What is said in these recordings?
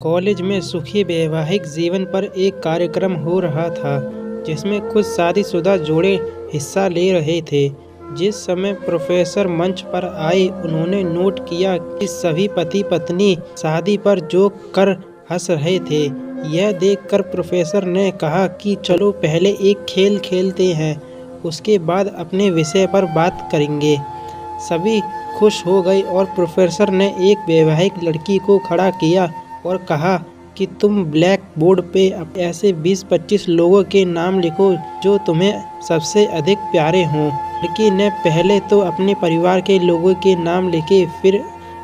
College में सुखी वैवाहिक जीवन पर एक कार्यक्रम हो रहा था जिसमें कुछ शादीशुदा जोड़े हिस्सा ले रहे थे। जिस समय प्रोफेसर मंच पर आए उन्होंने नोट किया कि सभी पति पत्नी शादी पर जोक कर हंस रहे थे। यह देखकर प्रोफेसर ने कहा कि चलो पहले एक खेल खेलते हैं, उसके बाद अपने विषय पर बात करेंगे। सभी खुश हो गए और प्रोफेसर ने एक वैवाहिक लड़की को खड़ा किया और कहा कि तुम ब्लैक बोर्ड पे ऐसे 20-25 लोगों के नाम लिखो जो तुम्हें सबसे अधिक प्यारे हों। लड़की ने पहले तो अपने परिवार के लोगों के नाम लिखे, फिर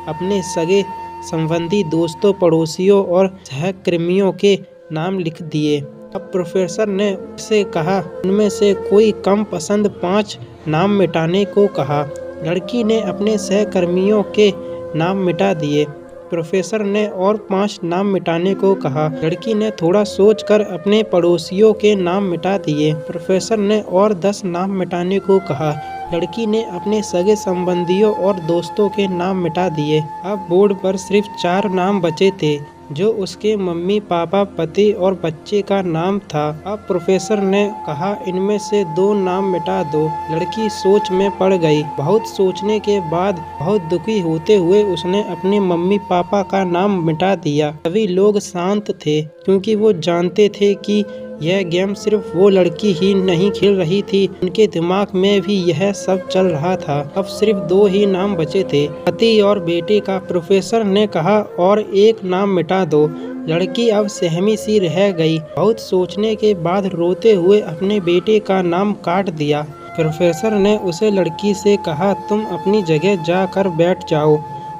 अपने सगे संबंधी, दोस्तों, पड़ोसियों और सहकर्मियों के नाम लिख दिए। अब प्रोफेसर ने उससे कहा उनमें से कोई कम पसंद 5 नाम मिटाने को कहा। लड़की ने अपने सहकर्मियों के नाम मिटा दिए। प्रोफेसर ने और 5 नाम मिटाने को कहा। लड़की ने थोड़ा सोचकर अपने पड़ोसियों के नाम मिटा दिए। प्रोफेसर ने और 10 नाम मिटाने को कहा। लड़की ने अपने सगे संबंधियों और दोस्तों के नाम मिटा दिए। अब बोर्ड पर सिर्फ 4 नाम बचे थे, जो उसके मम्मी पापा, पति और बच्चे का नाम था। अब प्रोफेसर ने कहा इनमें से 2 नाम मिटा दो। लड़की सोच में पड़ गई। बहुत सोचने के बाद बहुत दुखी होते हुए उसने अपने मम्मी पापा का नाम मिटा दिया। सभी लोग शांत थे क्योंकि वो जानते थे कि यह गेम सिर्फ वो लड़की ही नहीं खेल रही थी, उनके दिमाग में भी यह सब चल रहा था। अब सिर्फ 2 ही नाम बचे थे, पति और बेटे का। प्रोफेसर ने कहा और एक नाम मिटा दो। लड़की अब सहमी सी रह गई। बहुत सोचने के बाद रोते हुए अपने बेटे का नाम काट दिया। प्रोफेसर ने उसे लड़की से कहा तुम अपनी जगह जाकर बैठ जाओ,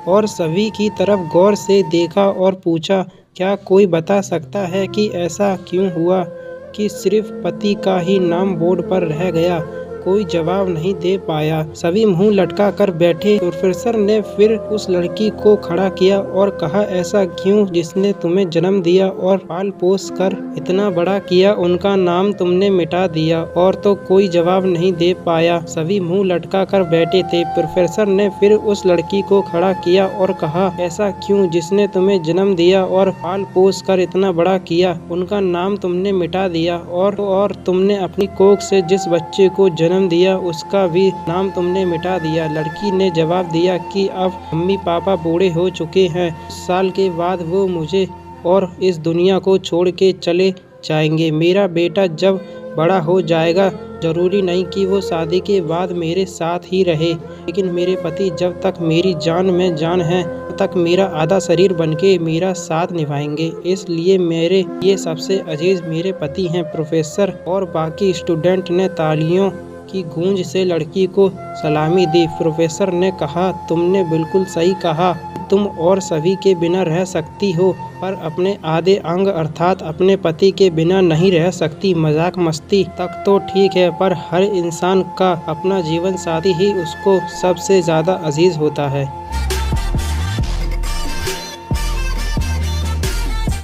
और सभी की तरफ गौर से देखा और पूछा क्या कोई बता सकता है कि ऐसा क्यों हुआ कि सिर्फ पति का ही नाम बोर्ड पर रह गया। कोई जवाब नहीं दे पाया। सभी मुंह लटका कर बैठे। प्रोफेसर ने फिर उस लड़की को खड़ा किया और कहा ऐसा क्यों जिसने तुम्हें जन्म दिया और पाल पोस कर इतना बड़ा किया, उनका नाम तुमने मिटा दिया। और तो कोई जवाब नहीं दे पाया। सभी मुंह लटका कर बैठे थे। प्रोफेसर ने फिर उस लड़की को खड़ा किया और कहा ऐसा क्यों जिसने तुम्हें जन्म दिया और पाल पोस कर इतना बड़ा किया, उनका नाम तुमने मिटा दिया। और तुमने अपनी कोख से जिस बच्चे को जन्म दिया उसका भी नाम तुमने मिटा दिया। लड़की ने जवाब दिया कि अब मम्मी पापा बूढ़े हो चुके हैं। 10 साल के बाद वो मुझे और इस दुनिया को छोड़ के चले जाएंगे। मेरा बेटा जब बड़ा हो जाएगा जरूरी नहीं कि वो शादी के बाद मेरे साथ ही रहे, लेकिन मेरे पति जब तक मेरी जान में जान है तब तक मेरा आधा शरीर बनके मेरा साथ निभाएंगे। इसलिए मेरे ये सबसे अजीज मेरे पति हैं। प्रोफेसर और बाकी स्टूडेंट ने तालियों की गूंज से लड़की को सलामी दी। प्रोफेसर ने कहा तुमने बिल्कुल सही कहा, तुम और सभी के बिना रह सकती हो, पर अपने आधे अंग अर्थात अपने पति के बिना नहीं रह सकती। मजाक मस्ती तक तो ठीक है, पर हर इंसान का अपना जीवन साथी ही उसको सबसे ज्यादा अजीज होता है।